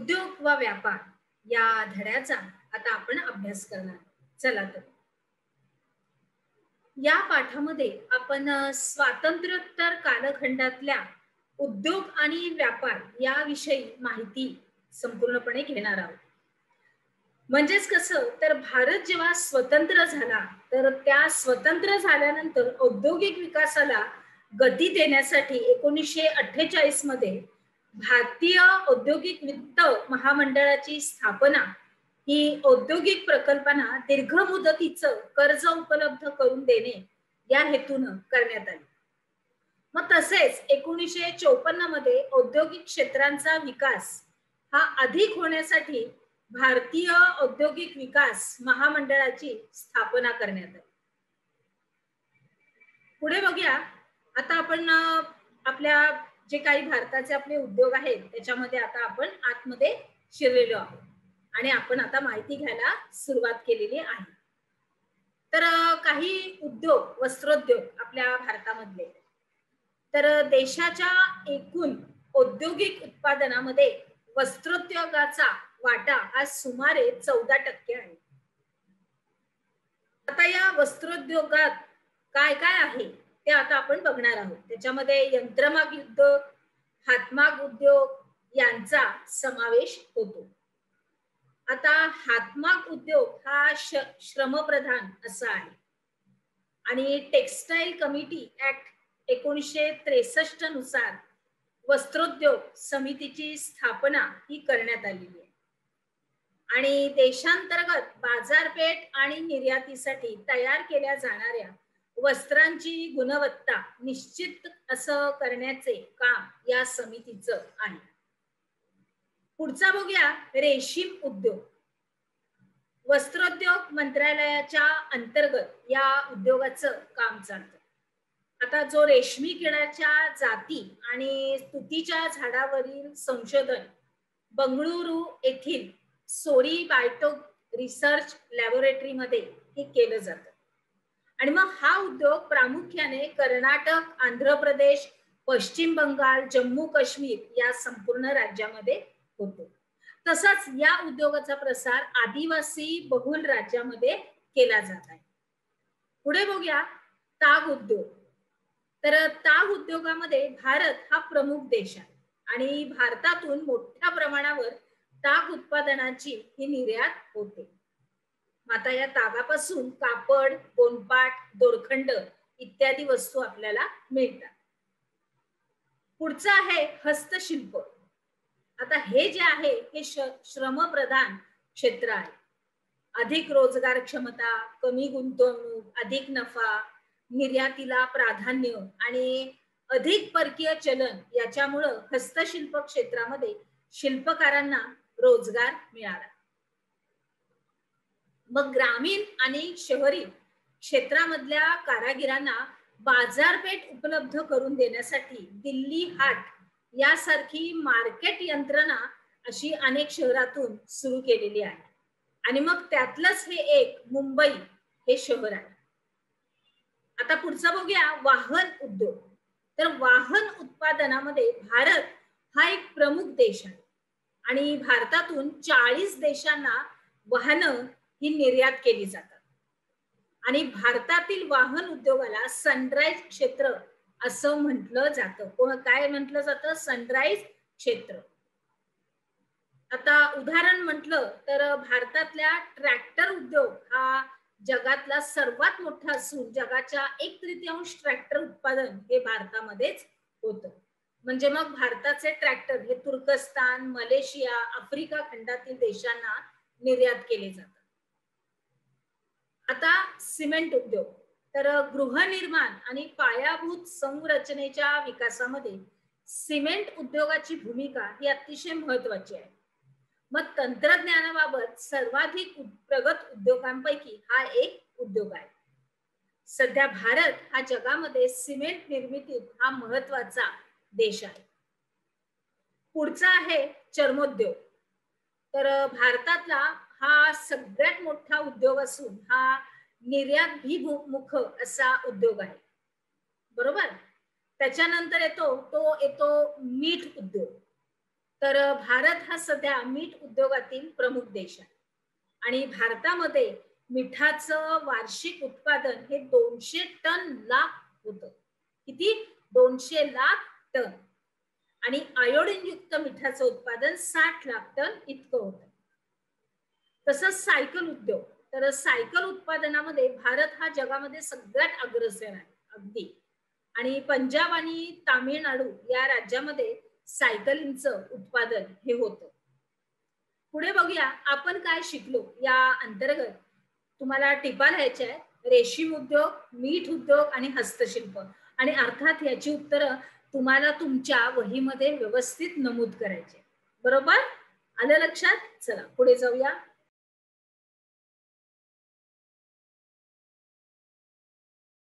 उद्योग व व्यापार या धड्याचा आता आपण अभ्यास करणार. चला तर या पाठामध्ये आपण स्वातंत्र्योत्तर कालखंडातल्या उद्योग आणि व्यापार याविषयी माहिती संपूर्णपणे घेणार आहोत. म्हणजेच कसं तर भारत जेव्हा स्वतंत्र झाला तर त्या स्वतंत्र झाल्यानंतर औद्योगिक विकासाला गती देण्यासाठी 1948 मध्ये भारतीय औद्योगिक वित्त महामंडळाची स्थापना ही औद्योगिक प्रकल्पांना दीर्घ मुदतीचं कर्ज उपलब्ध करून देणे या हेतून करण्यात आली. मग तसेच 1954 मध्ये औद्योगिक क्षेत्रांचा विकास हा अधिक होण्यासाठी भारतीय औद्योगिक विकास महामंडळाची स्थापना करण्यात आली. पुढे बघूया. आता आपण आपल्या जे काही भारताचे आपले उद्योग आहेत त्याच्यामध्ये आता आपण आतमध्ये शिरलेलो आहोत आणि आपण आता माहिती घ्यायला सुरुवात केलेली आहे. तर काही उद्योग वस्त्रोद्योग आपल्या भारतामधले तर देशाच्या एकूण औद्योगिक उत्पादनामध्ये वस्त्रोद्योगाचा वाटा हा सुमारे 14% आहे. आता या वस्त्रोद्योगात काय काय आहे ते आता आपण बघणार आहोत. त्याच्यामध्ये यंत्रमाग उद्योग, हातमाग उद्योग यांचा समावेश होतो. आता हातमाग उद्योग हा श्रमप्रधान असा आहे आणि टेक्सटाईल कमिटी ऍक्ट 1963 नुसार वस्त्रोद्योग समितीची स्थापना ही करण्यात आलेली आहे आणि देशांतर्गत बाजारपेठ आणि निर्यातीसाठी तयार केल्या जाणाऱ्या वस्त्रांची गुणवत्ता निश्चित असं करण्याचे काम या समितीचं आहे. पुढचा बघूया रेशीम उद्योग. वस्त्रोद्योग मंत्रालयाच्या अंतर्गत या उद्योगाचं काम चालतं. आता जो रेशमी किड्याच्या जाती आणि तुतीच्या झाडावरील संशोधन बंगळुरू येथील सोरी बायोटेक रिसर्च लॅबोरेटरीमध्ये हे केलं जातं आणि मग हा उद्योग प्रामुख्याने कर्नाटक, आंध्र प्रदेश, पश्चिम बंगाल, जम्मू काश्मीर या संपूर्ण राज्यामध्ये होतो. तसंच या उद्योगाचा प्रसार आदिवासी बहुल राज्यामध्ये केला जात आहे. पुढे बघूया ताग उद्योग. तर ताग उद्योगामध्ये भारत हा प्रमुख देश आहे आणि भारतातून मोठ्या प्रमाणावर ताग उत्पादनाची ही निर्यात होते. आता या तागापासून कापड, गोणपाट, दोरखंड इत्यादी वस्तू आपल्याला मिळतात. पुढचं आहे हस्तशिल्प. आता हे जे आहे हे श्रमप्रधान क्षेत्र आहे. अधिक रोजगार क्षमता, कमी गुंतवणूक, अधिक नफा, निर्यातीला प्राधान्य आणि अधिक परकीय चलन याच्यामुळं हस्तशिल्प क्षेत्रामध्ये शिल्पकारांना रोजगार मिळाला. मग ग्रामीण आणि शहरी क्षेत्रामधल्या कारागिरांना बाजारपेठ उपलब्ध करून देण्यासाठी दिल्ली हाट यासारखी मार्केट यंत्रणा अशी अनेक शहरातून सुरू केलेली आहे आणि मग त्यातलंच हे एक मुंबई हे शहर आहे. आता पुढचा बघूया वाहन उद्योग. तर वाहन उत्पादनामध्ये भारत हा एक प्रमुख देश आहे आणि भारतातून 40 देशांना वाहनं ही निर्यात केली जातात आणि भारतातील वाहन उद्योगाला सनराइज क्षेत्र असं म्हटलं जातं. काय म्हटलं जातं? सनराइज क्षेत्र. आता उदाहरण म्हटलं तर भारतातल्या ट्रॅक्टर उद्योग हा जगातला सर्वात मोठा असून जगाच्या 1/3 ट्रॅक्टर उत्पादन हे भारतामध्येच होतं. म्हणजे मग भारताचे ट्रॅक्टर हे तुर्कस्तान, मलेशिया, आफ्रिका खंडातील देशांना निर्यात केले जातात. आता सिमेंट उद्योग. तर गृहनिर्माण आणि पायाभूत संरचनेच्या विकासामध्ये सिमेंट उद्योगाची भूमिका ही अतिशय महत्वाची आहे. मग तंत्रज्ञानाबाबत सर्वाधिक प्रगत उद्योगांपैकी हा एक उद्योग आहे. सध्या भारत हा जगामध्ये सिमेंट निर्मितीत हा महत्वाचा देश आहे. पुढचा आहे चर्मोद्योग. तर भारतातला हा सगळ्यात मोठा उद्योग असून हा निर्यातभिमुख असा उद्योग आहे. बरोबर. त्याच्यानंतर येतो मीठ उद्योग. तर भारत हा सध्या मीठ उद्योगातील प्रमुख देश आहे आणि भारतामध्ये मिठाचं वार्षिक उत्पादन हे 200 टन लाख होतं. किती? 200 लाख टन. आणि आयोडीन युक्त मिठाचं उत्पादन 60 लाख टन इतकं होतं. तसंच सायकल उद्योग, तर सायकल उत्पादनामध्ये भारत हा जगामध्ये सगळ्यात अग्रेसर आहे अगदी. आणि पंजाब आणि तामिळनाडू या राज्यामध्ये सायकलिंगचं उत्पादन हे होतं. पुढे बघूया आपण काय शिकलो या अंतर्गत. तुम्हाला टिपा लिहायच्या आहेत. रेशीम उद्योग, मीठ उद्योग आणि हस्तशिल्प. आणि अर्थात याची उत्तरं तुम्हाला तुमच्या वहीमध्ये व्यवस्थित नमूद करायचे. बरोबर? आलं लक्षात? चला पुढे जाऊया.